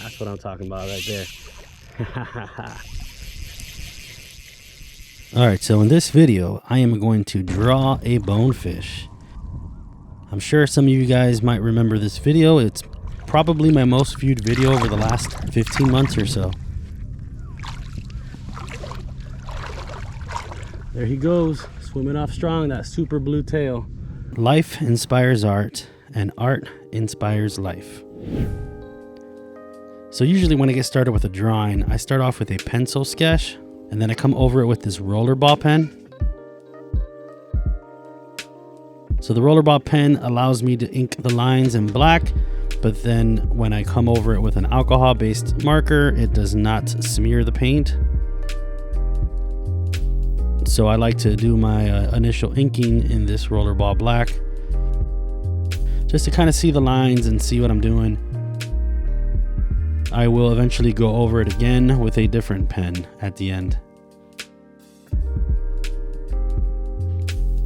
That's what I'm talking about right there. Alright, so in this video, I am going to draw a bonefish. I'm sure some of you guys might remember this video. It's probably my most viewed video over the last 15 months or so. There he goes, swimming off strong, that super blue tail. Life inspires art, and art inspires life. So usually when I get started with a drawing, I start off with a pencil sketch, and then I come over it with this rollerball pen. So the rollerball pen allows me to ink the lines in black, but then when I come over it with an alcohol-based marker, it does not smear the paint. So I like to do my initial inking in this rollerball black, just to kind of see the lines and see what I'm doing. I will eventually go over it again with a different pen at the end.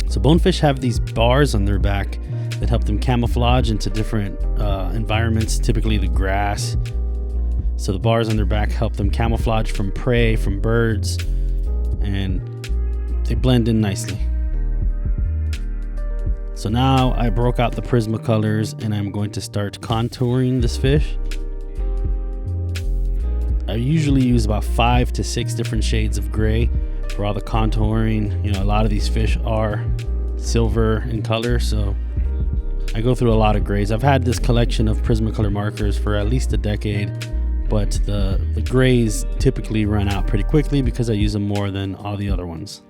So bonefish have these bars on their back that help them camouflage into different environments, typically the grass. So the bars on their back help them camouflage from prey, from birds, and they blend in nicely. So now I broke out the Prismacolors and I'm going to start contouring this fish. I usually use about 5 to 6 different shades of gray for all the contouring. You know, a lot of these fish are silver in color, so I go through a lot of grays. I've had this collection of Prismacolor markers for at least a decade, but the grays typically run out pretty quickly because I use them more than all the other ones.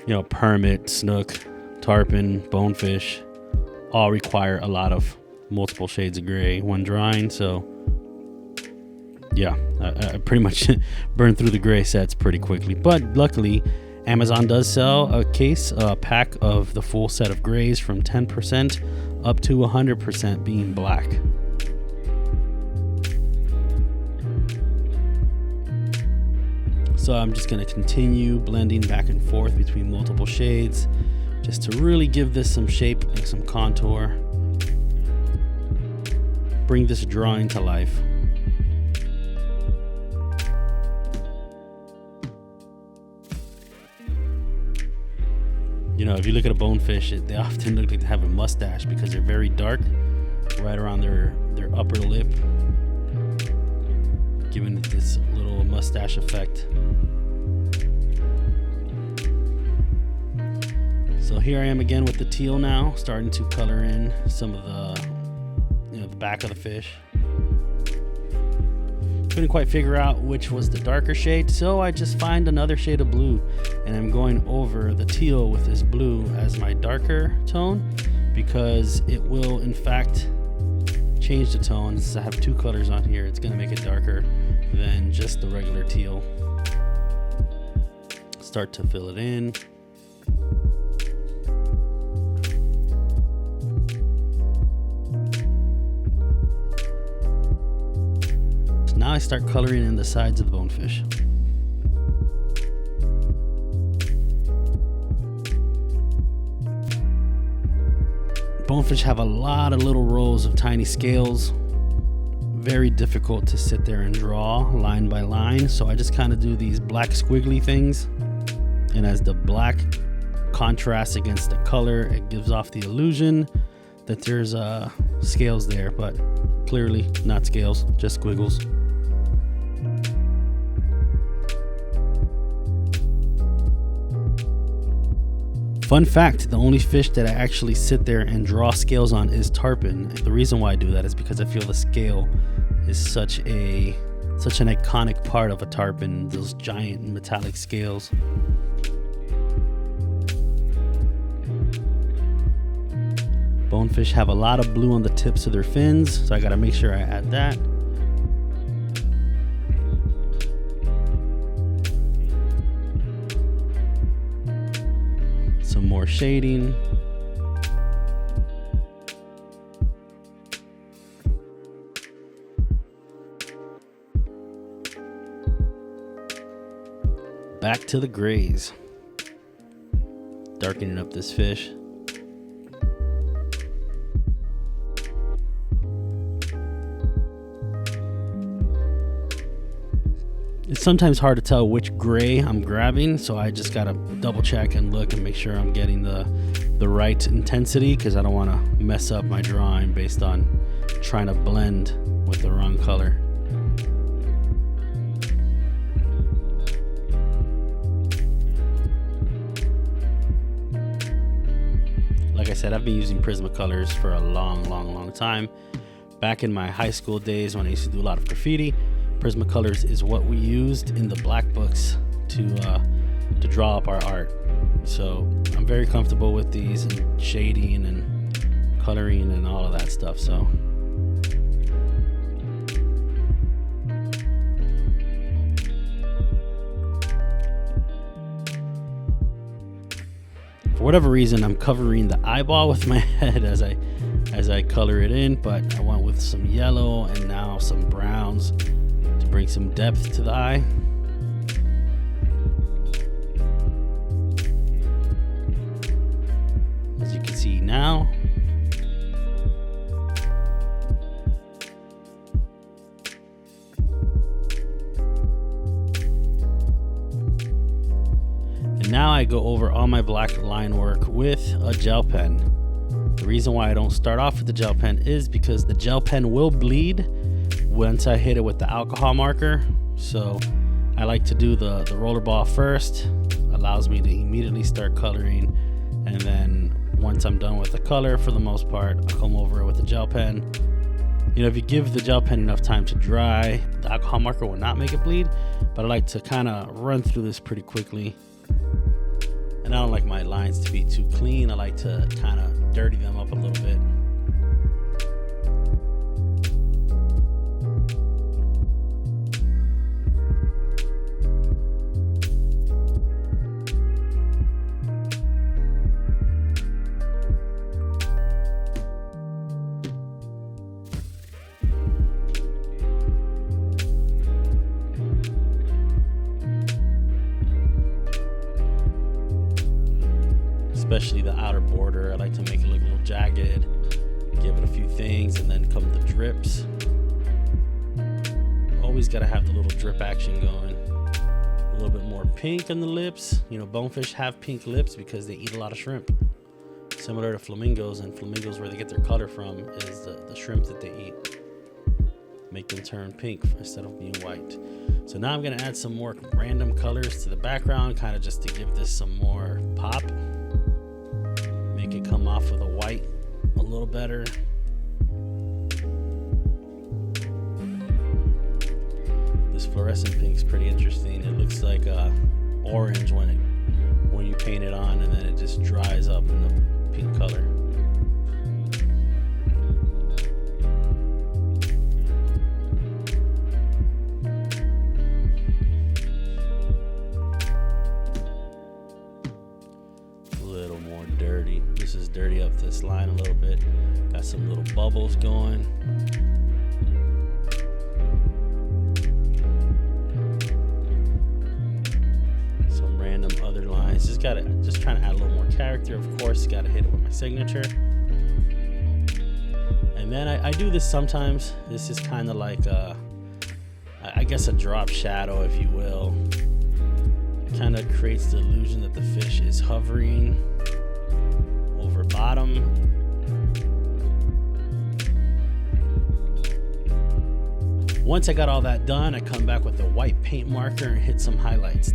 You know, permit, snook, tarpon, bonefish all require a lot of multiple shades of gray when drawing. So yeah, I pretty much burn through the gray sets pretty quickly, but luckily Amazon does sell a pack of the full set of grays from 10% up to 100% being black. So I'm just going to continue blending back and forth between multiple shades just to really give this some shape and some contour. Bring this drawing to life. You know, if you look at a bonefish, they often look like they have a mustache because they're very dark right around their upper lip, giving it this little mustache effect. So here I am again with the teal now, starting to color in some of the back of the fish. Couldn't quite figure out which was the darker shade, so I just find another shade of blue, and I'm going over the teal with this blue as my darker tone because it will in fact change the tone. Since I have 2 colors on here, it's going to make it darker than just the regular teal. Start to fill it in. Now I start coloring in the sides of the bonefish. Bonefish have a lot of little rows of tiny scales. Very difficult to sit there and draw line by line, so I just kind of do these black squiggly things. And as the black contrasts against the color, it gives off the illusion that there's scales there, but clearly not scales, just squiggles. Fun fact, the only fish that I actually sit there and draw scales on is tarpon. The reason why I do that is because I feel the scale is such an iconic part of a tarpon, those giant metallic scales. Bonefish have a lot of blue on the tips of their fins, so I gotta make sure I add that. Some more shading. Back to the grays. Darkening up this fish. It's sometimes hard to tell which gray I'm grabbing, so I just gotta double check and look and make sure I'm getting the right intensity, because I don't want to mess up my drawing based on trying to blend with the wrong color. Like I said, I've been using Prismacolors for a long time. Back in my high school days when I used to do a lot of graffiti, Prismacolors is what we used in the black books to draw up our art. So I'm very comfortable with these and shading and coloring and all of that stuff. So for whatever reason, I'm covering the eyeball with my head as I color it in, but I went with some yellow and now some browns to bring some depth to the eye. As you can see now, and now I go over all my black line work with a gel pen. The reason why I don't start off with the gel pen is because the gel pen will bleed once I hit it with the alcohol marker. So I like to do the roller ball first. Allows me to immediately start coloring, and then once I'm done with the color, for the most part, I'll come over it with the gel pen. You know, if you give the gel pen enough time to dry, the alcohol marker will not make it bleed, but I like to kind of run through this pretty quickly. And I don't like my lines to be too clean. I like to kind of dirty them up a little bit. Especially the outer border, I like to make it look a little jagged, give it a few things, and then come the drips. Always got to have the little drip action going. A little bit more pink on the lips. You know, bonefish have pink lips because they eat a lot of shrimp, similar to flamingos, and flamingos, where they get their color from is the shrimp that they eat. Make them turn pink instead of being white. So now I'm going to add some more random colors to the background, kind of just to give this some more pop. Make it come off with a white a little better. This fluorescent pink is pretty interesting. It looks like orange when you paint it on, and then it just dries up in the pink color. This is dirty up this line a little bit. Got some little bubbles going. Some random other lines. Just trying to add a little more character. Of course, gotta hit it with my signature. And then I do this sometimes. This is kind of like I guess a drop shadow, if you will. It kind of creates the illusion that the fish is hovering over bottom. Once I got all that done, I come back with a white paint marker and hit some highlights.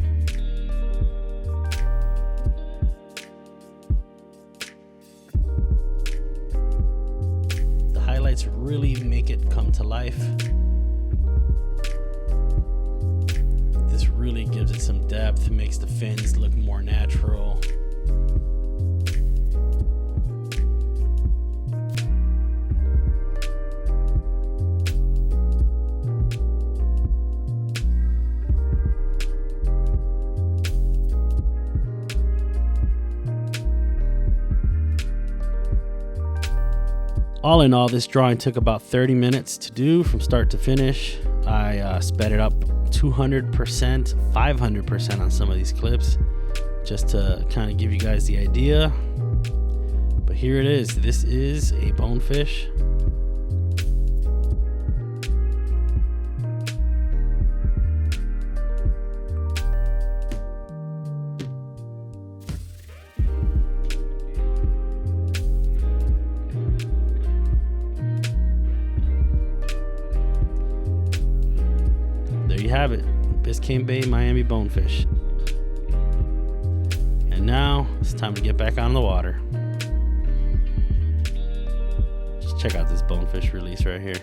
The highlights really make it come to life. This really gives it some depth, makes the fins look more natural. All in all, this drawing took about 30 minutes to do from start to finish. I sped it up 200%, 500% on some of these clips, just to kind of give you guys the idea. But here it is. This is a bonefish. there you have it. Biscayne Bay, Miami bonefish. And now it's time to get back on the water. Just check out this bonefish release right here.